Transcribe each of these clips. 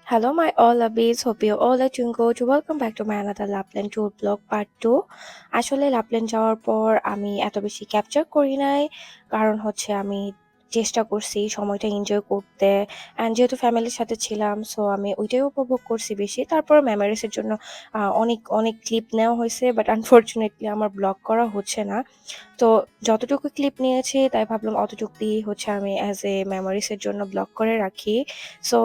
Hello, my all lovies. Hope you all are doing good. Welcome back to my another Lapland tour vlog part 2. আসলে লাপল্যান্ড যাওয়ার পর আমি এত বেশি capture করি নাই, কারণ হচ্ছে আমি চেষ্টা করছি সময়টা এনজয় করতে। অ্যান্ড যেহেতু ফ্যামিলির সাথে ছিলাম, সো আমি ওইটাই উপভোগ করছি বেশি। তারপর মেমোরিজের জন্য অনেক অনেক ক্লিপ নেওয়া হয়েছে, বাট আনফর্চুনেটলি আমার ব্লগ করা হচ্ছে না। তো যতটুকু ক্লিপ নিয়েছি তাই ভাবলাম অতটুকু দিয়ে হচ্ছে আমি অ্যাজ এ মেমোরিজের জন্য ব্লগ করে রাখি। সো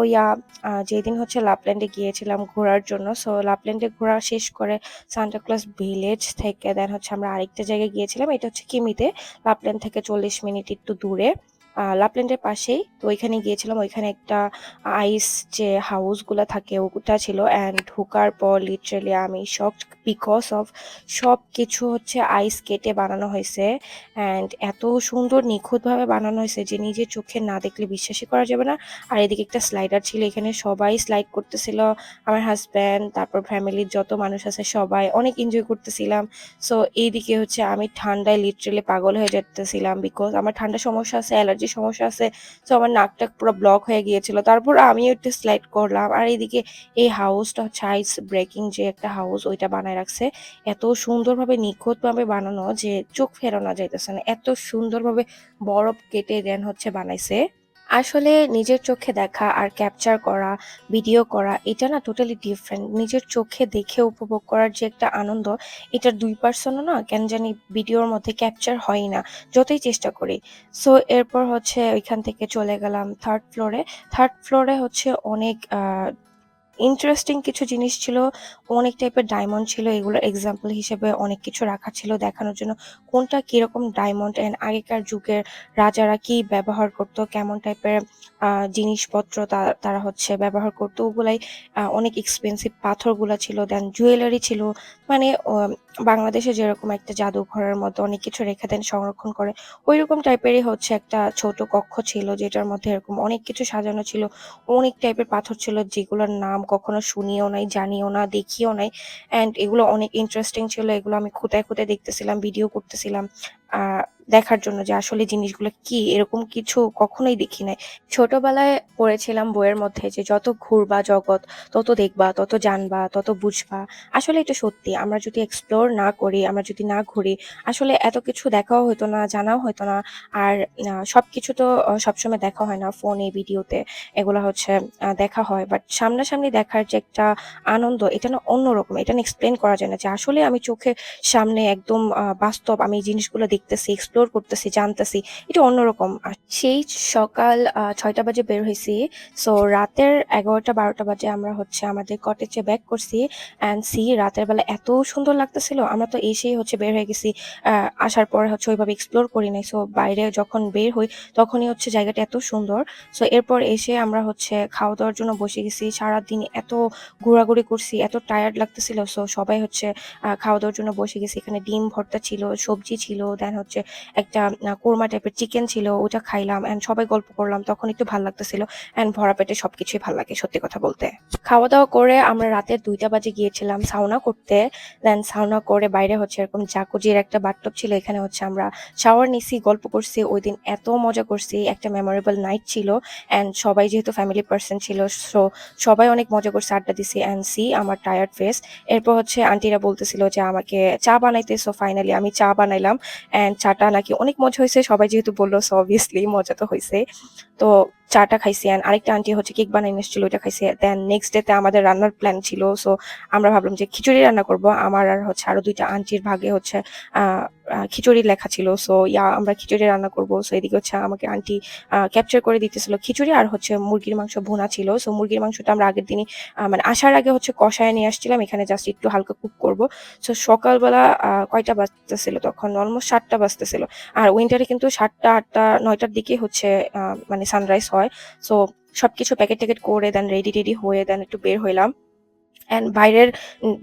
যেদিন হচ্ছে লাপল্যান্ডে গিয়েছিলাম ঘোরার জন্য, সো লাপল্যান্ডে ঘোরা শেষ করে সান্টাক্লজ ভিলেজ থেকে দেন হচ্ছে আমরা আরেকটা জায়গায় গিয়েছিলাম। এটা হচ্ছে কিমিতে, লাপল্যান্ড থেকে 40 মিনিট একটু দূরে। লাপল্যান্ডের পাশেই। তো ওইখানে গিয়েছিলাম। ওইখানে একটা আইস যে হাউসগুলা থাকে ওটা ছিল, অ্যান্ড ঢোকার পর লিটারেলি আমি শকড বিকজ অফ সবকিছু হচ্ছে আইস কেটে বানানো হয়েছে। অ্যান্ড এত সুন্দর নিখুঁতভাবে বানানো হয়েছে যে নিজের চোখে না দেখলে বিশ্বাসই করা যাবে না। আর এদিকে একটা স্লাইডার ছিল, এখানে সবাই স্লাইড করতেছিল। আমার হাজব্যান্ড, তারপর ফ্যামিলির যত মানুষ আছে সবাই অনেক এনজয় করতেছিলাম। সো এইদিকে হচ্ছে আমি ঠান্ডায় লিটারেলি পাগল হয়ে যেতেছিলাম, বিকজ আমার ঠান্ডা সমস্যা আছে, অ্যালার্জির সমস্যা আছে। সো আমার নাকটা পুরো ব্লক হয়ে গিয়েছিল। তারপর আমিও একটু স্লাইড করলাম। আর এইদিকে এই হাউসটা হচ্ছে আইস ব্রেকিং যে একটা হাউস, ওইটা বানায় রাখছে। এত সুন্দরভাবে নিখুঁতভাবে বানানো যে চোখ ফেরানো যাইতেছে না, এত সুন্দরভাবে বরফ কেটে দেন হচ্ছে বানাইছে। আসলে নিজের চোখে দেখা আর ক্যাপচার করা, ভিডিও করা, এটা না টোটালি ডিফারেন্ট। নিজের চোখে দেখে উপভোগ করার যে একটা আনন্দ, এটার 2% না কেন জানি ভিডিওর মধ্যে ক্যাপচার হয়ই না, যতই চেষ্টা করি। সো এরপর হচ্ছে ওইখান থেকে চলে গেলাম থার্ড ফ্লোরে। থার্ড ফ্লোরে হচ্ছে অনেক ইন্টারেস্টিং কিছু জিনিস ছিল, অনেক টাইপের ডায়মন্ড ছিল। এগুলোর এক্সাম্পল হিসেবে অনেক কিছু রাখা ছিল দেখানোর জন্য কোনটা কিরকম ডায়মন্ড, অ্যান্ড আগেকার যুগের রাজারা কি ব্যবহার করতো, কেমন টাইপের জিনিসপত্র তারা হচ্ছে ব্যবহার করতো, ওগুলাই অনেক এক্সপেন্সিভ পাথরগুলো ছিল। দেন জুয়েলারি ছিল, মানে বাংলাদেশে যেরকম একটা জাদুঘরের মতো অনেক কিছু রেখে দেন সংরক্ষণ করে, ওই রকম টাইপেরই হচ্ছে একটা ছোট কক্ষ ছিল, যেটার মধ্যে এরকম অনেক কিছু সাজানো ছিল। অনেক টাইপের পাথর ছিল যেগুলোর নাম কখনো শুনিও নাই, জানিও না, দেখিও নাই। অ্যান্ড এগুলো অনেক ইন্টারেস্টিং ছিল। এগুলো আমি খুঁতায় খুঁতায় দেখতেছিলাম, ভিডিও করতেছিলাম দেখার জন্য যে আসলে জিনিসগুলো কি, এরকম কিছু কখনোই দেখি নাই। ছোটবেলায় পড়েছিলাম বইয়ের মধ্যে যে যত ঘুরবা জগৎ, তত দেখবা, তত জানবা, তত বুঝবা। আসলে এটা সত্যি। আমরা যদি এক্সপ্লোর না করি, আমরা যদি না ঘুরি, আসলে এত কিছু দেখাও হতো না, জানাও হতো না। আর সবকিছু তো সবসময় দেখা হয় না ফোনে, ভিডিওতে। এগুলা হচ্ছে দেখা হয়, বাট সামনাসামনি দেখার যে একটা আনন্দ, এটা না অন্যরকম। এটা না এক্সপ্লেন করা যায় না যে আসলে আমি চোখের সামনে একদম বাস্তব আমি এই জিনিসগুলো দেখতেছি, এক্সপ্লোর করতেছি, জানতেছি। এটা অন্যরকম। আর সেই সকাল 6টা বাজে বের হয়েছি। সো রাতের 11টা 12টা বাজে আমরা হচ্ছে আমাদের কটেজে ব্যাক করছি। অ্যান্ড সি রাতের বেলা এত সুন্দর লাগতেছিল, আমরা তো এসেই হচ্ছে বের হয়ে গেছি। আসার পরে হচ্ছে ওইভাবে এক্সপ্লোর করি নাই। সো বাইরে যখন বের হই তখনই হচ্ছে জায়গাটা এত সুন্দর। সো এরপর এসে আমরা হচ্ছে খাওয়া দাওয়ার জন্য বসে গেছি। সারাদিন এত ঘোরাঘুরি করছি, এত টায়ার্ড লাগতেছিল। সো সবাই হচ্ছে খাওয়া দাওয়ার জন্য বসে গেছি। এখানে ডিম ভর্তা ছিল, সবজি ছিল, দেন হচ্ছে একটা কোরমা টাইপের চিকেন ছিল, ওটা খাইলাম। অ্যান্ড সবাই গল্প করলাম, তখন একটু ভাল লাগতেছিল। অ্যান্ড ভরা পেটে সবকিছুই ভাল লাগে সত্যি কথা বলতে। খাওয়া দাওয়া করে আমরা রাতের 2টা বাজে গিয়েছিলাম সাউনা করতে। দেন সাউনা করে বাইরে হচ্ছে এরকম জাকুজির একটা বাথটব ছিল, এখানে হচ্ছে আমরা শাওয়ার নিছি, গল্প করছি। ওই দিন এত মজা করছি, একটা মেমোরেবল নাইট ছিল। অ্যান্ড সবাই যেহেতু ফ্যামিলি পার্সন ছিল, সো সবাই অনেক মজা করছে, আড্ডা দিছি। অ্যান্ড সি আমার টায়ার্ড ফেস। এরপর হচ্ছে আন্টিরা বলতেছিল যে আমাকে চা বানাইতে। সো ফাইনালি আমি চা বানাইলাম। অ্যান্ড চাটা নাকি অনেক মজা হয়েছে, সবাই যেহেতু বললো, সো অবভিয়াসলি মজা তো হয়েছে। তো চাটা খাইছি। অ্যান্ড আরেকটা আন্টি হচ্ছে কেক বানাই এসেছিল, ওইটা খাইছি। দেন নেক্সট ডেতে আমাদের রান্নার প্ল্যান ছিল। সো আমরা ভাবলাম যে খিচুড়ি রান্না করব। আমার আর হচ্ছে আরো 2টা আন্টির ভাগে হচ্ছে আহ খিচুড়ি লেখা ছিল। সো আমরা খিচুড়ি রান্না করবো। সো এদিকে হচ্ছে আমাকে আন্টি ক্যাপচার করে দিতেছিল খিচুড়ি, আর হচ্ছে মুরগির মাংস ভুনা ছিল। সো মুরগির মাংসটা আমরা আগের দিনই মানে আসার আগে হচ্ছে কষায় নিয়ে আসছিলাম, এখানে জাস্ট একটু হালকা কুক করব। সো সকালবেলা কয়টা বাজতেছিল তখন, অলমোস্ট 7টা বাজতেছিল। আর উইন্টারে কিন্তু 7টা 8টা 9টার দিকে হচ্ছে মানে সানরাইজ হয়। সো সবকিছু প্যাকেট ট্যাকেট করে দেন রেডি টেডি হয়ে দেন একটু বের হইলাম। অ্যান্ড বাইরের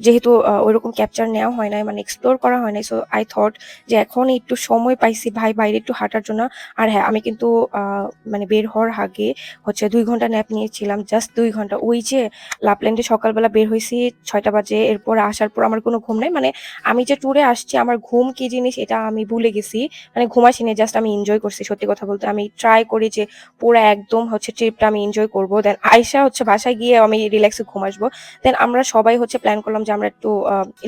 যেহেতু ওইরকম ক্যাপচার নেওয়া হয় নাই, মানে এক্সপ্লোর করা হয় নাই। সো আই থট যে এখন একটু সময় পাইছি ভাই বাইরে একটু হাঁটার জন্য। আর হ্যাঁ, আমি কিন্তু আ মানে বের হওয়ার আগে হচ্ছে ২ ঘন্টা ন্যাপ নিয়েছিলাম। জাস্ট ২ ঘন্টা। ওই যে লাপল্যান্ডে সকালবেলা বের হইছি ৬টা বাজে। এরপর আসার পর আমার কোনো ঘুম নাই। মানে আমি যে ট্যুরে আসছি আমার ঘুম কি জিনিস এটা আমি ভুলে গেছি। মানে ঘুম আসিনি, জাস্ট আমি এনজয় করছি সত্যি কথা বলতে। আমি ট্রাই করি যে পুরা একদম হচ্ছে ট্রিপটা আমি এনজয় করব। দেন আইসা হচ্ছে বাসায় গিয়ে আমি রিল্যাক্সে ঘুম আসবো। দেন আমরা সবাই হচ্ছে প্ল্যান করলাম যে আমরা একটু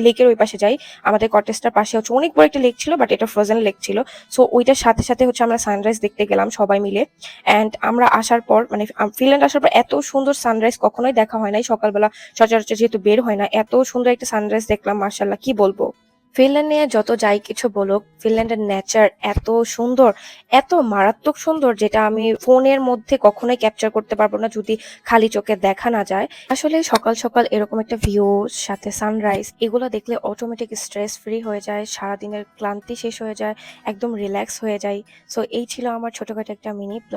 লেকের ওই পাশে যাই। আমাদের কটেজটার পাশে হচ্ছে অনেক বড় একটা লেক ছিল, বাট এটা ফ্রোজেন লেক ছিল। সো ওইটার সাথে সাথে হচ্ছে আমরা সানরাইজ দেখতে গেলাম সবাই মিলে। অ্যান্ড আমরা আসার পর মানে ফিনল্যান্ড আসার পর এত সুন্দর সানরাইজ কখনোই দেখা হয় নাই। সকালবেলা সচরাচর যেহেতু বের হয় না, এত সুন্দর একটা সানরাইজ দেখলাম, মার্শাল্লাহ কি বলবো। ফিনল্যান্ড নিয়ে যত যাই কিছু বলুক, ফিনল্যান্ডের নেচার এত সুন্দর, এত মারাত্মক সুন্দর, যেটা আমি ফোনের মধ্যে কখনোই ক্যাপচার করতে পারবো না যদি খালি চোখে দেখা না যায়। আসলে সকাল সকাল এরকম একটা ভিউ সাথে সানরাইজ এগুলো দেখলে অটোমেটিক স্ট্রেস ফ্রি হয়ে যায়, সারাদিনের ক্লান্তি শেষ হয়ে যায়, একদম রিল্যাক্স হয়ে যায়। সো এই ছিল আমার ছোটখাটো একটা মিনি ব্লগ।